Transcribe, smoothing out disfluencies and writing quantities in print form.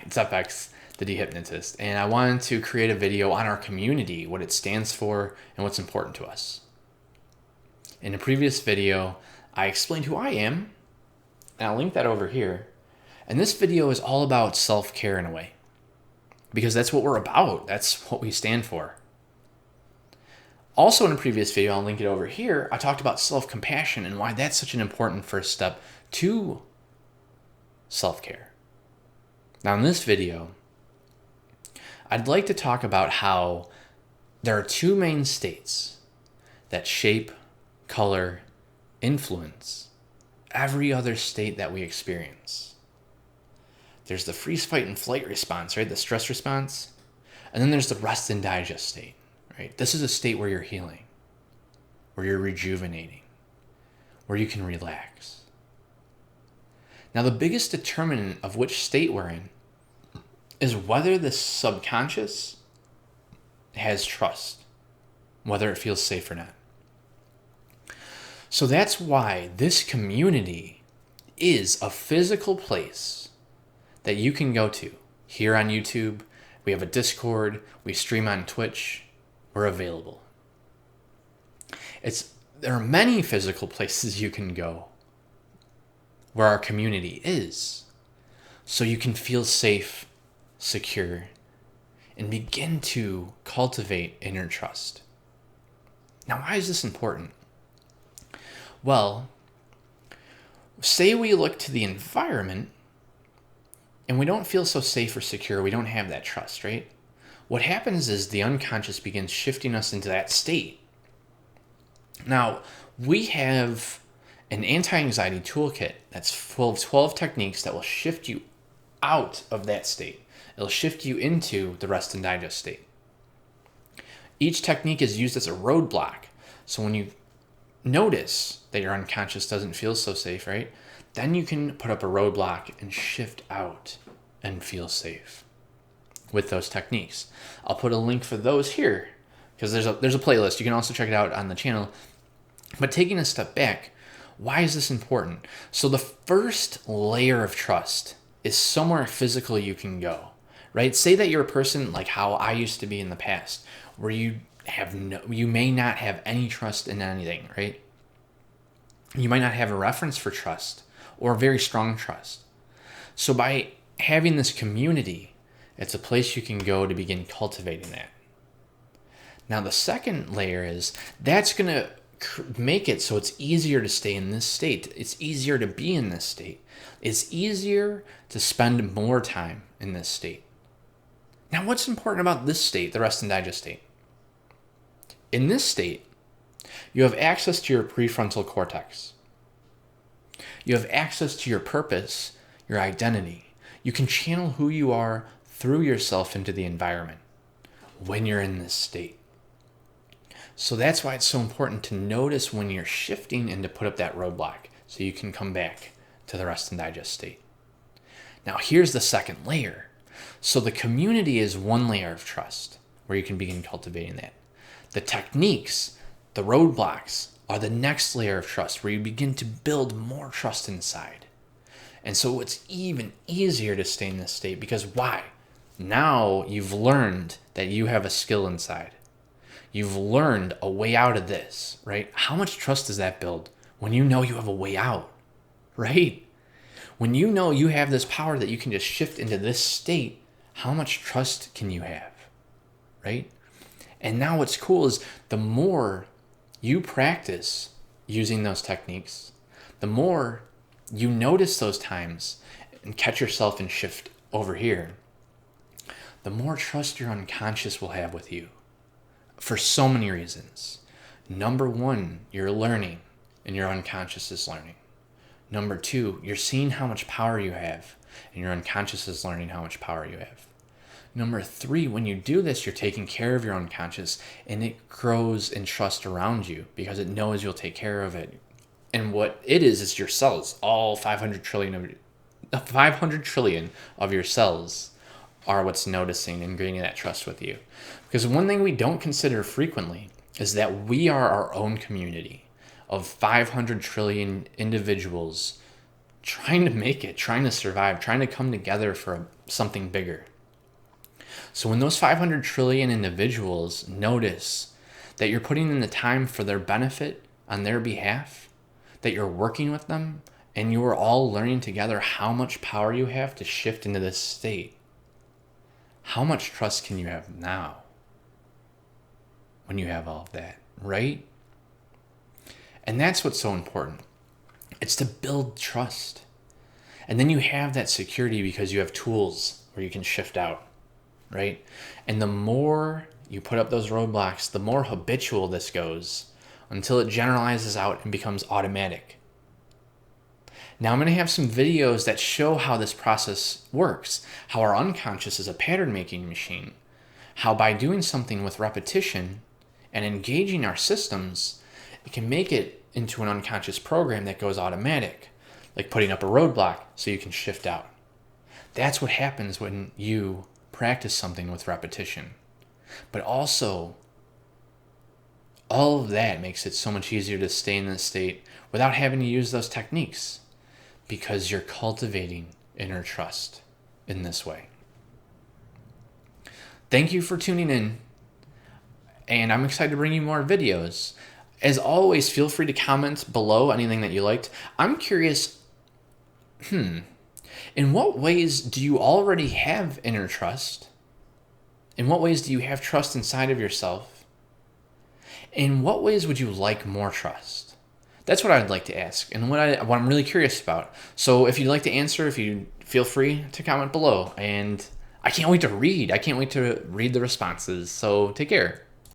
it's FX, the Dehypnotist, and I wanted to create a video on our community, what it stands for, and what's important to us. In a previous video, I explained who I am, and I'll link that over here. And this video is all about self-care in a way, because that's what we're about. That's what we stand for. Also in a previous video, I'll link it over here, I talked about self-compassion and why that's such an important first step to self-care. Now in this video, I'd like to talk about how there are two main states that shape, color, influence every other state that we experience. There's the freeze, fight, and flight response, right? The stress response. And then there's the rest and digest state, right? This is a state where you're healing, where you're rejuvenating, where you can relax. Now, the biggest determinant of which state we're in is whether the subconscious has trust, whether it feels safe or not. So that's why this community is a physical place that you can go to. Here on YouTube, we have a Discord, we stream on Twitch, we're available. There are many physical places you can go where our community is, so you can feel safe, secure, and begin to cultivate inner trust. Now, why is this important? Well, say we look to the environment and we don't feel so safe or secure, we don't have that trust, right? What happens is the unconscious begins shifting us into that state. Now, we have an anti-anxiety toolkit that's full of 12 techniques that will shift you out of that state. It'll shift you into the rest and digest state. Each technique is used as a roadblock. So when you notice that your unconscious doesn't feel so safe, right? Then you can put up a roadblock and shift out and feel safe with those techniques. I'll put a link for those here because there's a playlist. You can also check it out on the channel. But taking a step back, why is this important? So the first layer of trust is somewhere physical you can go, right? Say that you're a person like how I used to be in the past, where you may not have any trust in anything, right? You might not have a reference for trust or very strong trust. So by having this community, it's a place you can go to begin cultivating that. Now the second layer is that's going to make it so it's easier to stay in this state. It's easier to be in this state. It's easier to spend more time in this state. Now what's important about this state, the rest and digest state? In this state, you have access to your prefrontal cortex. You have access to your purpose, your identity. You can channel who you are through yourself into the environment when you're in this state. So that's why it's so important to notice when you're shifting and to put up that roadblock so you can come back to the rest and digest state. Now here's the second layer. So the community is one layer of trust where you can begin cultivating that. The techniques, the roadblocks, are the next layer of trust where you begin to build more trust inside. And so it's even easier to stay in this state because why? Now you've learned that you have a skill inside. You've learned a way out of this, right? How much trust does that build when you know you have a way out, right? When you know you have this power that you can just shift into this state, how much trust can you have, right? And now what's cool is the more you practice using those techniques, the more you notice those times and catch yourself and shift over here, the more trust your unconscious will have with you for so many reasons. Number one, you're learning and your unconscious is learning. Number two, you're seeing how much power you have and your unconscious is learning how much power you have. Number three, when you do this, you're taking care of your unconscious and it grows in trust around you because it knows you'll take care of it. And what it is your cells. All 500 trillion of your cells are what's noticing and gaining that trust with you. Because one thing we don't consider frequently is that we are our own community of 500 trillion individuals trying to make it, trying to survive, trying to come together for something bigger. So when those 500 trillion individuals notice that you're putting in the time for their benefit on their behalf, that you're working with them, and you are all learning together how much power you have to shift into this state, how much trust can you have now when you have all of that, right? And that's what's so important. It's to build trust. And then you have that security because you have tools where you can shift out, right? And the more you put up those roadblocks, the more habitual this goes until it generalizes out and becomes automatic. Now I'm going to have some videos that show how this process works, how our unconscious is a pattern making machine, how by doing something with repetition and engaging our systems, it can make it into an unconscious program that goes automatic, like putting up a roadblock so you can shift out. That's what happens when you practice something with repetition. But also, all of that makes it so much easier to stay in this state without having to use those techniques, because you're cultivating inner trust in this way. Thank you for tuning in, and I'm excited to bring you more videos. As always, feel free to comment below anything that you liked. I'm curious, in what ways do you already have inner trust? In what ways do you have trust inside of yourself? In what ways would you like more trust? That's what I'd like to ask, and what I'm really curious about. So if you'd like to answer, if you feel free to comment below. And I can't wait to read the responses. So take care.